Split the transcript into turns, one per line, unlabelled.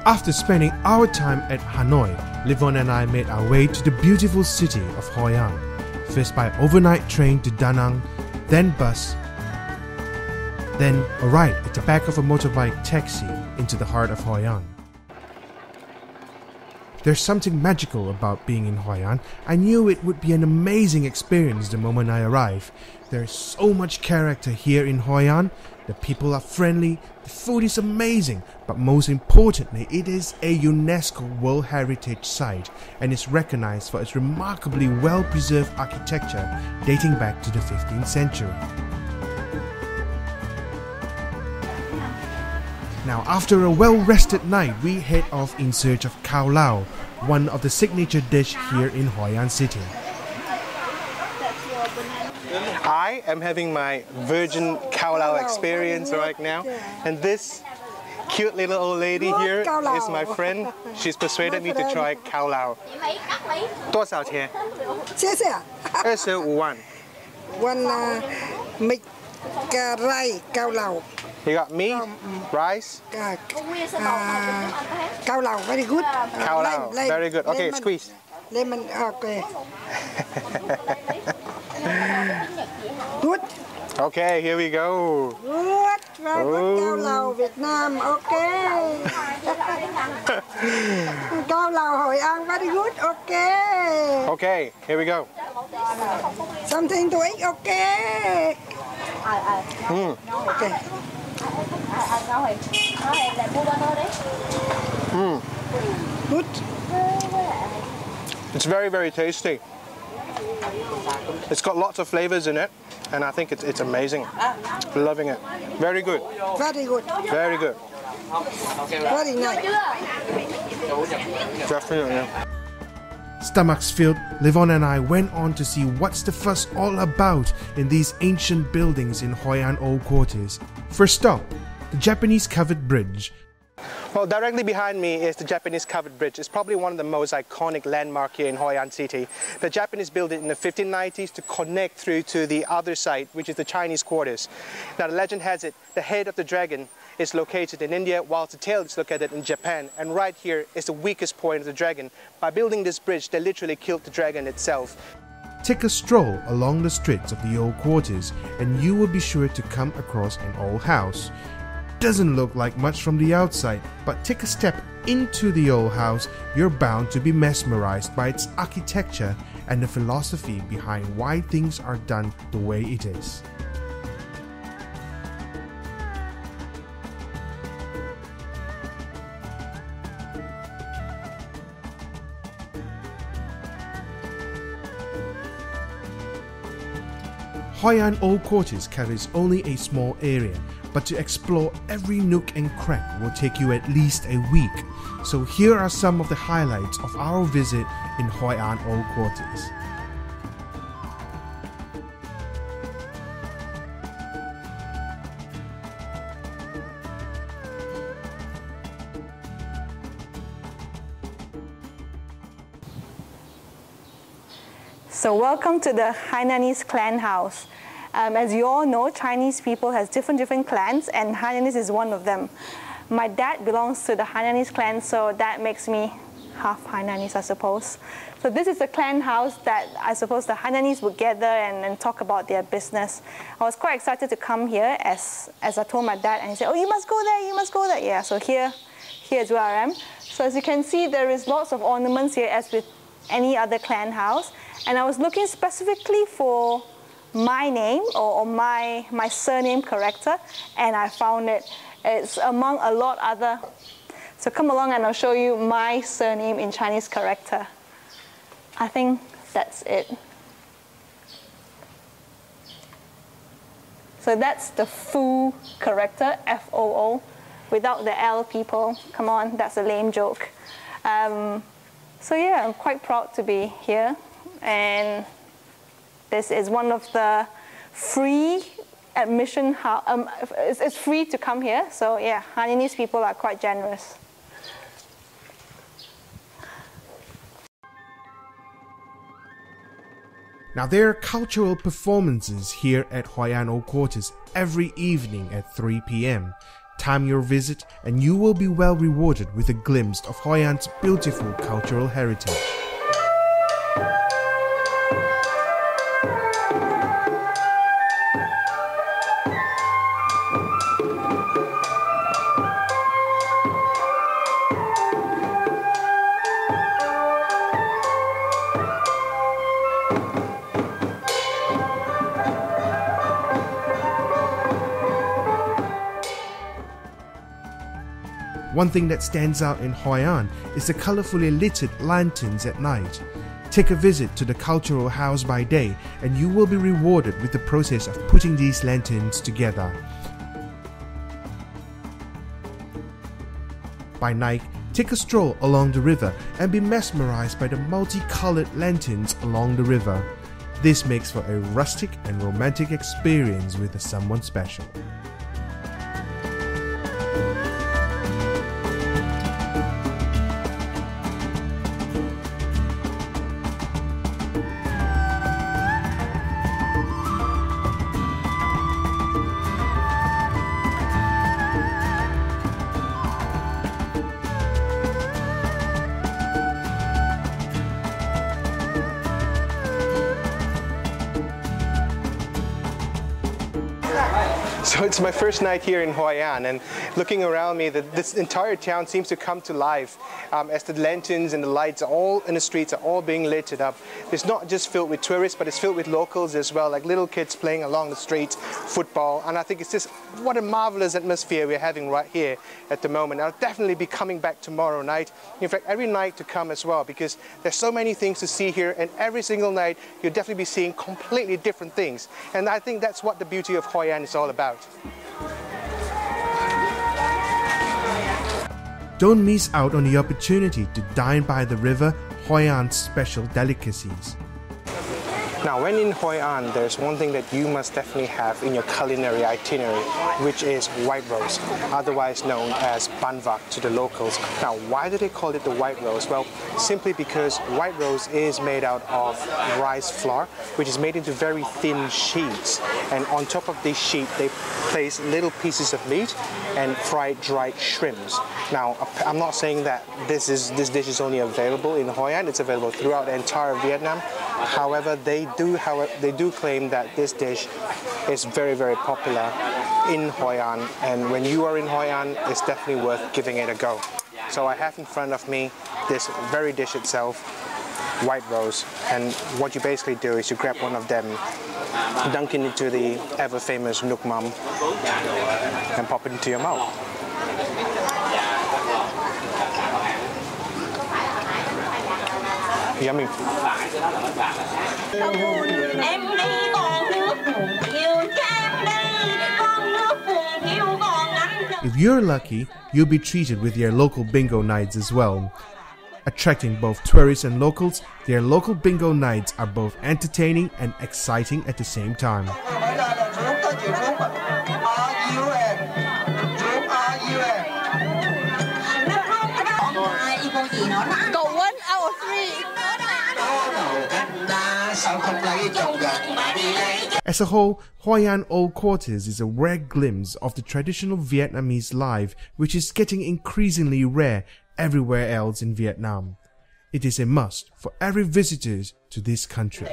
After spending our time at Hanoi, Lyvonn and I made our way to the beautiful city of Hoi An, first by overnight train to Da Nang, then bus, then a ride at the back of a motorbike taxi into the heart of Hoi An. There's something magical about being in Hoi An. I knew it would be an amazing experience the moment I arrived. There's so much character here in Hoi An. The people are friendly, the food is amazing, but most importantly, it is a UNESCO World Heritage Site and is recognized for its remarkably well-preserved architecture dating back to the 15th century. Now, after a well-rested night, we head off in search of Khao Lao, one of the signature dish here in Hoi An City.
I am having my virgin Khao Lao experience right now, and this cute little old lady here is my friend. She's persuaded me to try Khao Lao. 多少钱？
谢谢。
25万。
One make rice Khao Lao.
You got meat, rice.
Khao Lao very good.
Khao Lao very good. Okay, squeeze.
Lemon okay. Good.
Okay, here we go.
Good. Very good. Khao Lao Việt Nam. Okay. Khao Lao Hoi An very good. Okay.
Okay, here we go.
Something to eat. Okay. Okay. Good.
It's very, very tasty. It's got lots of flavors in it, and I think it's amazing. Loving it. Very good.
Very good.
Very good.
Very nice.
Definitely.
Stomachs filled, Lyvonn and I went on to see what's the fuss all about in these ancient buildings in Hoi An Old Quarters. First stop, the Japanese covered bridge.
Well, directly behind me is the Japanese covered bridge. It's probably one of the most iconic landmarks here in Hoi An City. The Japanese built it in the 1590s to connect through to the other side, which is the Chinese quarters. Now, the legend has it, the head of the dragon is located in India, whilst the tail is located in Japan. And right here is the weakest point of the dragon. By building this bridge, they literally killed the dragon itself.
Take a stroll along the streets of the old quarters and you will be sure to come across an old house. Doesn't look like much from the outside, but take a step into the old house, you're bound to be mesmerized by its architecture and the philosophy behind why things are done the way it is. Hoi An Old Quarters covers only a small area, but to explore every nook and crack will take you at least a week. So here are some of the highlights of our visit in Hoi An Old Quarters.
So welcome to the Hainanese clan house. As you all know, Chinese people has different clans, and Hainanese is one of them. My dad belongs to the Hainanese clan, so that makes me half Hainanese, I suppose. So this is the clan house that I suppose the Hainanese would gather and talk about their business. I was quite excited to come here as I told my dad, and he said, "Oh, you must go there, you must go there." Yeah, so here is where I am. So as you can see, there is lots of ornaments here as with any other clan house. And I was looking specifically for my name or my surname character, and I found it. It's among a lot other. So come along and I'll show you my surname in Chinese character. I think that's it. So that's the Foo character, F-O-O, without the L, people. Come on, that's a lame joke. So yeah, I'm quite proud to be here. And this is one of the free admission, it's free to come here. So yeah, Hainanese people are quite generous.
Now there are cultural performances here at Hoi An Old Quarters every evening at 3 p.m. Time your visit and you will be well rewarded with a glimpse of Hoi An's beautiful cultural heritage. One thing that stands out in Hoi An is the colorfully littered lanterns at night. Take a visit to the cultural house by day and you will be rewarded with the process of putting these lanterns together. By night, take a stroll along the river and be mesmerized by the multicolored lanterns along the river. This makes for a rustic and romantic experience with someone special.
So it's my first night here in Hoi An, and looking around me, this entire town seems to come to life as the lanterns and the lights are all in the streets are all being lit up. It's not just filled with tourists, but it's filled with locals as well, like little kids playing along the streets, football, and I think it's just what a marvelous atmosphere we're having right here at the moment. I'll definitely be coming back tomorrow night, in fact every night to come as well, because there's so many things to see here, and every single night you'll definitely be seeing completely different things, and I think that's what the beauty of Hoi An is all about.
Don't miss out on the opportunity to dine by the river, Hoi An's special delicacies.
Now, when in Hoi An, there's one thing that you must definitely have in your culinary itinerary, which is white rose, otherwise known as ban vak to the locals. Now, why do they call it the white rose? Well, simply because white rose is made out of rice flour, which is made into very thin sheets. And on top of this sheet, they place little pieces of meat and fried dried shrimps. Now, I'm not saying that this dish is only available in Hoi An. It's available throughout the entire Vietnam. However, they do claim that this dish is very, very popular in Hoi An, and when you are in Hoi An, it's definitely worth giving it a go. So I have in front of me this very dish itself, white rose, and what you basically do is you grab one of them, dunk it into the ever famous Nuoc Mam, and pop it into your mouth. Yummy.
If you're lucky, you'll be treated with their local bingo nights as well. Attracting both tourists and locals, their local bingo nights are both entertaining and exciting at the same time. As a whole, Hoi An Old Quarters is a rare glimpse of the traditional Vietnamese life, which is getting increasingly rare everywhere else in Vietnam. It is a must for every visitor to this country.